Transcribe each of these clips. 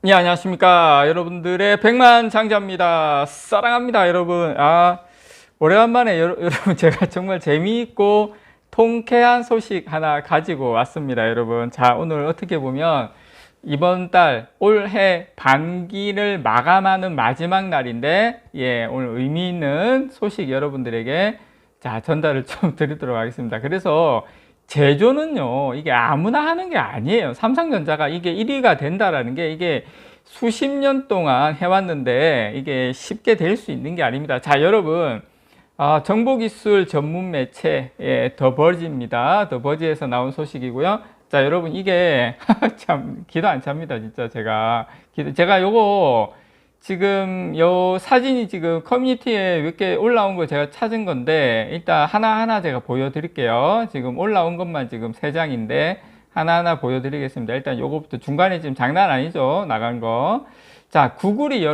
예, 안녕하십니까. 여러분들의 백만장자입니다. 사랑합니다, 여러분. 오래간만에 여러분, 제가 정말 재미있고 통쾌한 소식 하나 가지고 왔습니다, 여러분. 자, 오늘 어떻게 보면 이번 달 올해 반기를 마감하는 마지막 날인데, 예, 오늘 의미 있는 소식 여러분들에게 자, 전달을 좀 드리도록 하겠습니다. 그래서 제조는요, 이게 아무나 하는 게 아니에요. 삼성전자가 이게 1위가 된다라는 게 이게 수십 년 동안 해왔는데 이게 쉽게 될 수 있는 게 아닙니다. 자, 여러분, 정보기술 전문 매체, 더버지입니다. 더버지에서 나온 소식이고요. 자, 여러분, 이게 참 기도 안 찹니다. 진짜 제가 요거 지금 요 사진이 지금 커뮤니티에 몇 개 올라온 거 제가 찾은 건데 일단 하나하나 제가 보여드릴게요. 지금 올라온 것만 지금 3장인데 하나하나 보여드리겠습니다. 일단 요거부터 중간에 지금 장난 아니죠, 나간 거. 자, 구글이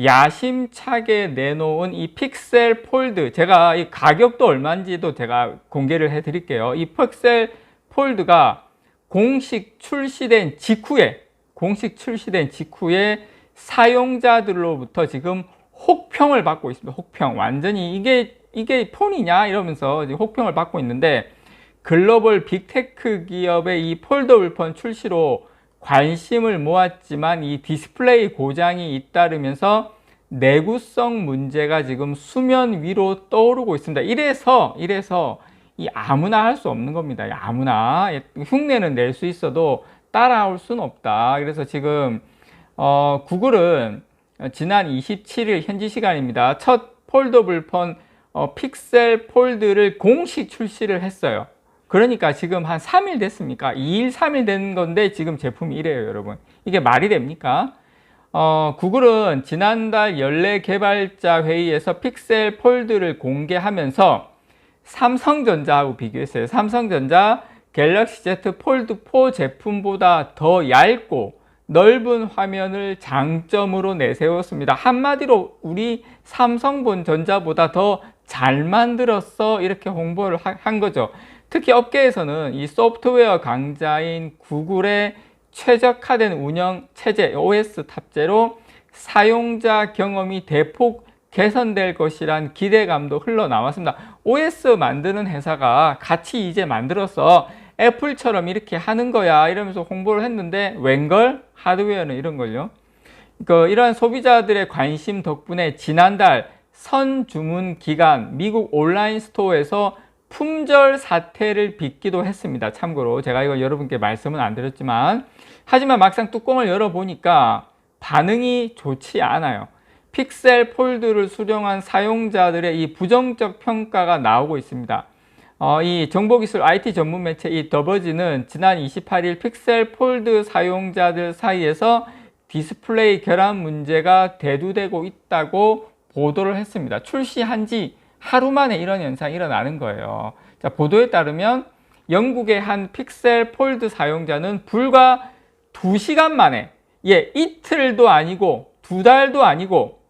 야심차게 내놓은 이 픽셀 폴드, 제가 이 가격도 얼마인지도 제가 공개를 해 드릴게요. 이 픽셀 폴드가 공식 출시된 직후에 사용자들로부터 지금 혹평을 받고 있습니다. 혹평. 완전히 이게 폰이냐? 이러면서 지금 혹평을 받고 있는데, 글로벌 빅테크 기업의 이 폴더블 폰 출시로 관심을 모았지만 이 디스플레이 고장이 잇따르면서 내구성 문제가 지금 수면 위로 떠오르고 있습니다. 이래서 이 아무나 할 수 없는 겁니다. 아무나 흉내는 낼 수 있어도 따라올 수는 없다. 그래서 지금 구글은 지난 27일 현지 시간입니다. 첫 폴더블 폰 픽셀 폴드를 공식 출시를 했어요. 그러니까 지금 한 3일 됐습니까? 2일, 3일 된 건데 지금 제품이 이래요, 여러분. 이게 말이 됩니까? 구글은 지난달 연례 개발자 회의에서 픽셀 폴드를 공개하면서 삼성전자하고 비교했어요. 삼성전자 갤럭시 Z 폴드 4 제품보다 더 얇고 넓은 화면을 장점으로 내세웠습니다. 한마디로 우리 삼성전자보다 더 잘 만들었어, 이렇게 홍보를 한 거죠. 특히 업계에서는 이 소프트웨어 강자인 구글의 최적화된 운영 체제 OS 탑재로 사용자 경험이 대폭 개선될 것이란 기대감도 흘러나왔습니다. OS 만드는 회사가 같이 이제 만들어서 애플처럼 이렇게 하는 거야 이러면서 홍보를 했는데 웬걸? 하드웨어는 이런 걸요. 이러한 소비자들의 관심 덕분에 지난달 선주문 기간 미국 온라인 스토어에서 품절 사태를 빚기도 했습니다. 참고로 제가 이거 여러분께 말씀은 안 드렸지만, 하지만 막상 뚜껑을 열어보니까 반응이 좋지 않아요. 픽셀 폴드를 수령한 사용자들의 이 부정적 평가가 나오고 있습니다. 이 정보기술 IT 전문 매체 이 더버지는 지난 28일 픽셀 폴드 사용자들 사이에서 디스플레이 결함 문제가 대두되고 있다고 보도를 했습니다. 출시한 지 하루 만에 이런 현상이 일어나는 거예요. 자, 보도에 따르면 영국의 한 픽셀 폴드 사용자는 불과 2시간 만에, 이틀도 아니고 2달도 아니고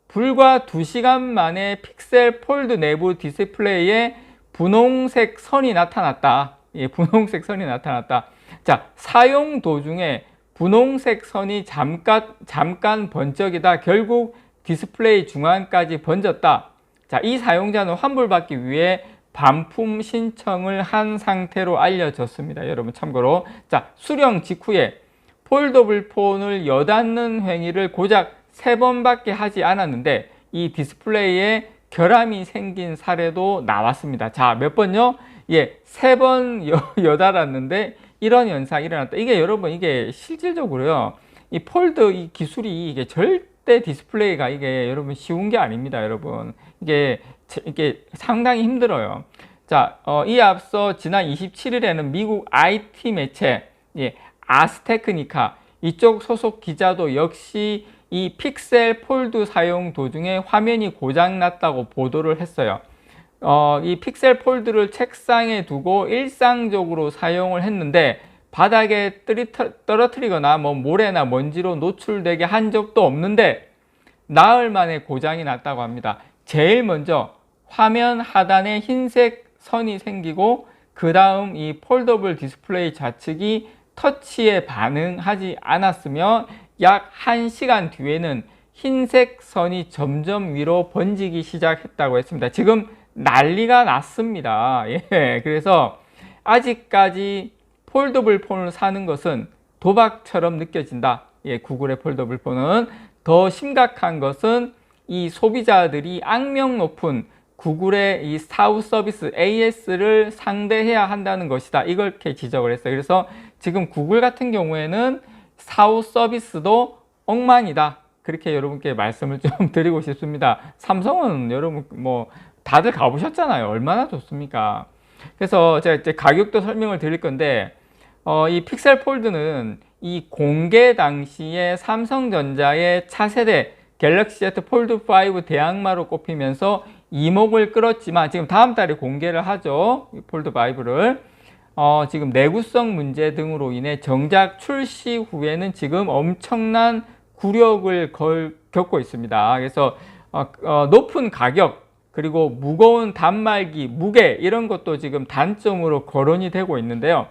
불과 2시간 만에 픽셀 폴드 내부 디스플레이에 분홍색 선이 나타났다. 분홍색 선이 나타났다. 자, 사용 도중에 분홍색 선이 잠깐 번쩍이다 결국 디스플레이 중앙까지 번졌다. 자, 이 사용자는 환불받기 위해 반품 신청을 한 상태로 알려졌습니다. 여러분 참고로. 자, 수령 직후에 폴더블 폰을 여닫는 행위를 고작 3번밖에 하지 않았는데 이 디스플레이에 결함이 생긴 사례도 나왔습니다. 자, 몇 번요? 3번 여달았는데 이런 현상이 일어났다. 이게 여러분, 이게 실질적으로요, 이 폴드 이 기술이 이게 절대 디스플레이가 이게 여러분 쉬운 게 아닙니다. 여러분, 이게 상당히 힘들어요. 자, 이에 앞서 지난 27일에는 미국 IT 매체 아스테크니카 이쪽 소속 기자도 역시 이 픽셀 폴드 사용 도중에 화면이 고장났다고 보도를 했어요. 이 픽셀 폴드를 책상에 두고 일상적으로 사용을 했는데 바닥에 떨어뜨리거나 모래나 먼지로 노출되게 한 적도 없는데 나흘 만에 고장이 났다고 합니다. 제일 먼저 화면 하단에 흰색 선이 생기고 그 다음 이 폴더블 디스플레이 좌측이 터치에 반응하지 않았으며 약 1시간 뒤에는 흰색 선이 점점 위로 번지기 시작했다고 했습니다. 지금 난리가 났습니다. 예, 그래서 아직까지 폴더블 폰을 사는 것은 도박처럼 느껴진다. 예, 구글의 폴더블 폰은. 더 심각한 것은 이 소비자들이 악명 높은 구글의 이 사후 서비스 AS를 상대해야 한다는 것이다. 이렇게 지적을 했어요. 그래서 지금 구글 같은 경우에는 사후 서비스도 엉망이다. 그렇게 여러분께 말씀을 좀 드리고 싶습니다. 삼성은 여러분 뭐 다들 가보셨잖아요. 얼마나 좋습니까? 그래서 제가 이제 가격도 설명을 드릴 건데, 이 픽셀 폴드는 이 공개 당시에 삼성전자의 차세대 갤럭시 Z 폴드 5 대항마로 꼽히면서 이목을 끌었지만 지금 다음 달에 공개를 하죠. 폴드 5를. 지금 내구성 문제 등으로 인해 정작 출시 후에는 지금 엄청난 굴욕을 겪고 있습니다. 그래서 높은 가격, 그리고 무거운 단말기, 무게 이런 것도 지금 단점으로 거론이 되고 있는데요.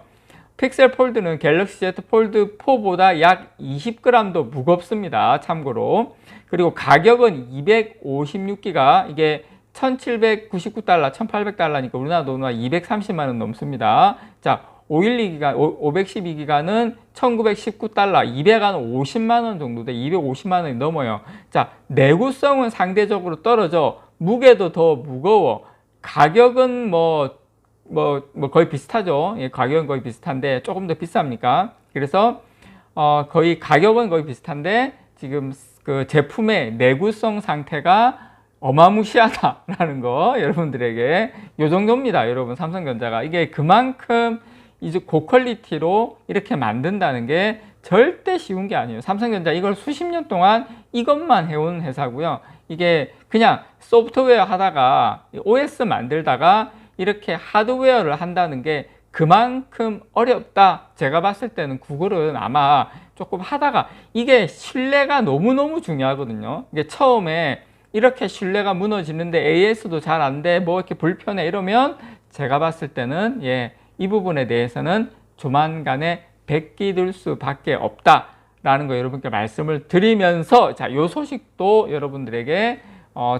픽셀 폴드는 갤럭시 Z 폴드 4보다 약 20g도 무겁습니다. 참고로. 그리고 가격은 256기가, 이게 1799달러, 1800달러니까 우리나라 돈으로 230만 원 넘습니다. 자, 512기가, 512기가는 1919달러, 250만 원 정도 돼. 250만 원이 넘어요. 자, 내구성은 상대적으로 떨어져. 무게도 더 무거워. 가격은 거의 비슷하죠. 예, 가격은 거의 비슷한데 조금 더 비쌉니까? 그래서 거의 가격은 거의 비슷한데 지금 그 제품의 내구성 상태가 어마무시하다라는 거 여러분들에게 요 정도입니다. 여러분, 삼성전자가 이게 그만큼 이제 고퀄리티로 이렇게 만든다는 게 절대 쉬운 게 아니에요. 삼성전자 이걸 수십 년 동안 이것만 해온 회사고요. 이게 그냥 소프트웨어 하다가 OS 만들다가 이렇게 하드웨어를 한다는 게 그만큼 어렵다. 제가 봤을 때는 구글은 아마 조금 하다가, 이게 신뢰가 너무너무 중요하거든요. 이게 처음에 이렇게 신뢰가 무너지는데 AS도 잘 안 돼, 뭐 이렇게 불편해 이러면 제가 봤을 때는 이 부분에 대해서는 조만간에 베끼들 수밖에 없다라는 거 여러분께 말씀을 드리면서, 자, 요 소식도 여러분들에게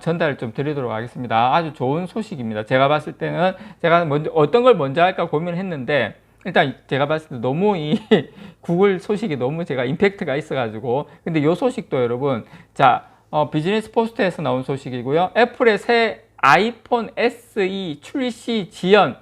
전달을 좀 드리도록 하겠습니다. 아주 좋은 소식입니다. 제가 봤을 때는 제가 어떤 걸 먼저 할까 고민을 했는데, 일단 제가 봤을 때 너무 이 구글 소식이 너무 제가 임팩트가 있어가지고, 근데 요 소식도 여러분, 자, 비즈니스 포스트에서 나온 소식이고요. 애플의 새 아이폰 SE 출시 지연.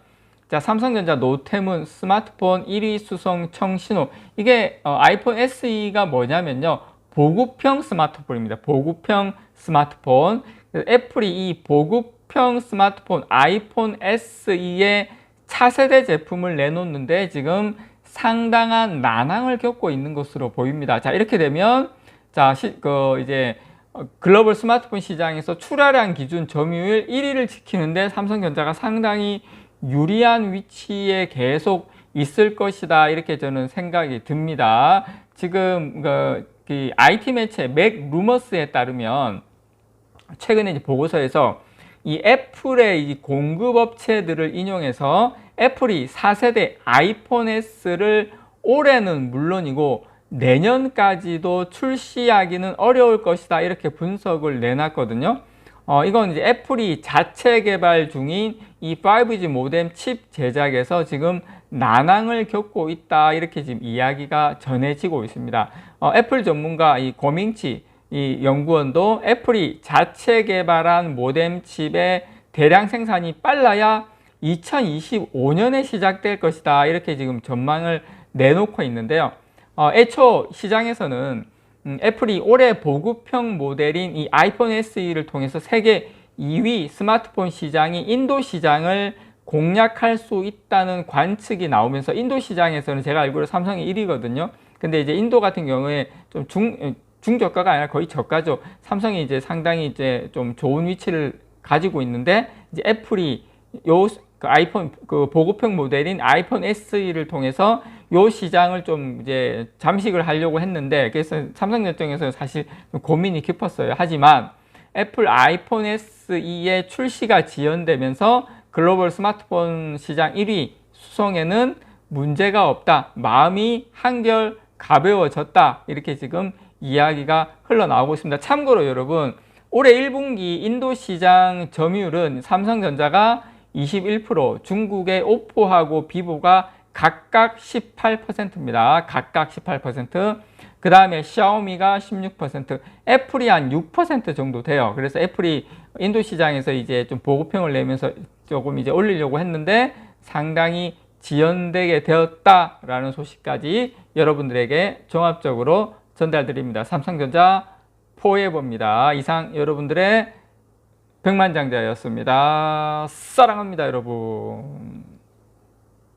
자, 삼성전자 노태문 스마트폰 1위 수성 청신호. 이게 아이폰 SE가 뭐냐면요, 보급형 스마트폰입니다. 보급형 스마트폰. 애플이 이 보급형 스마트폰 아이폰 SE의 차세대 제품을 내놓는데 지금 상당한 난항을 겪고 있는 것으로 보입니다. 자, 이렇게 되면 자, 이제 글로벌 스마트폰 시장에서 출하량 기준 점유율 1위를 지키는데 삼성전자가 상당히 유리한 위치에 계속 있을 것이다. 이렇게 저는 생각이 듭니다. 지금 그 IT 매체 맥 루머스에 따르면 최근에 이제 보고서에서 이 애플의 이 공급업체들을 인용해서 애플이 4세대 아이폰 S를 올해는 물론이고 내년까지도 출시하기는 어려울 것이다. 이렇게 분석을 내놨거든요. 이건 이제 애플이 자체 개발 중인 이 5G 모뎀 칩 제작에서 지금 난항을 겪고 있다. 이렇게 지금 이야기가 전해지고 있습니다. 애플 전문가 이 고밍치 이 연구원도 애플이 자체 개발한 모뎀 칩의 대량 생산이 빨라야 2025년에 시작될 것이다. 이렇게 지금 전망을 내놓고 있는데요. 애초 시장에서는 애플이 올해 보급형 모델인 이 아이폰 SE를 통해서 세계 2위 스마트폰 시장이 인도 시장을 공략할 수 있다는 관측이 나오면서, 인도 시장에서는 제가 알기로 삼성이 1위거든요. 근데 이제 인도 같은 경우에 좀 중저가가 아니라 거의 저가죠. 삼성이 이제 상당히 이제 좀 좋은 위치를 가지고 있는데, 이제 애플이 아이폰 보급형 모델인 아이폰 SE를 통해서 요 시장을 좀 이제 잠식을 하려고 했는데, 그래서 삼성 입장에서 사실 고민이 깊었어요. 하지만 애플 아이폰 SE의 출시가 지연되면서 글로벌 스마트폰 시장 1위 수성에는 문제가 없다. 마음이 한결 가벼워졌다. 이렇게 지금 이야기가 흘러나오고 있습니다. 참고로 여러분, 올해 1분기 인도 시장 점유율은 삼성전자가 21%, 중국의 오포하고 비보가 각각 18%입니다. 각각 18%. 그 다음에 샤오미가 16%, 애플이 한 6% 정도 돼요. 그래서 애플이 인도 시장에서 이제 좀 보급형을 내면서 조금 이제 올리려고 했는데 상당히 지연되게 되었다라는 소식까지 여러분들에게 종합적으로 전달드립니다. 삼성전자 포에버입니다. 이상 여러분들의 백만장자였습니다. 사랑합니다, 여러분.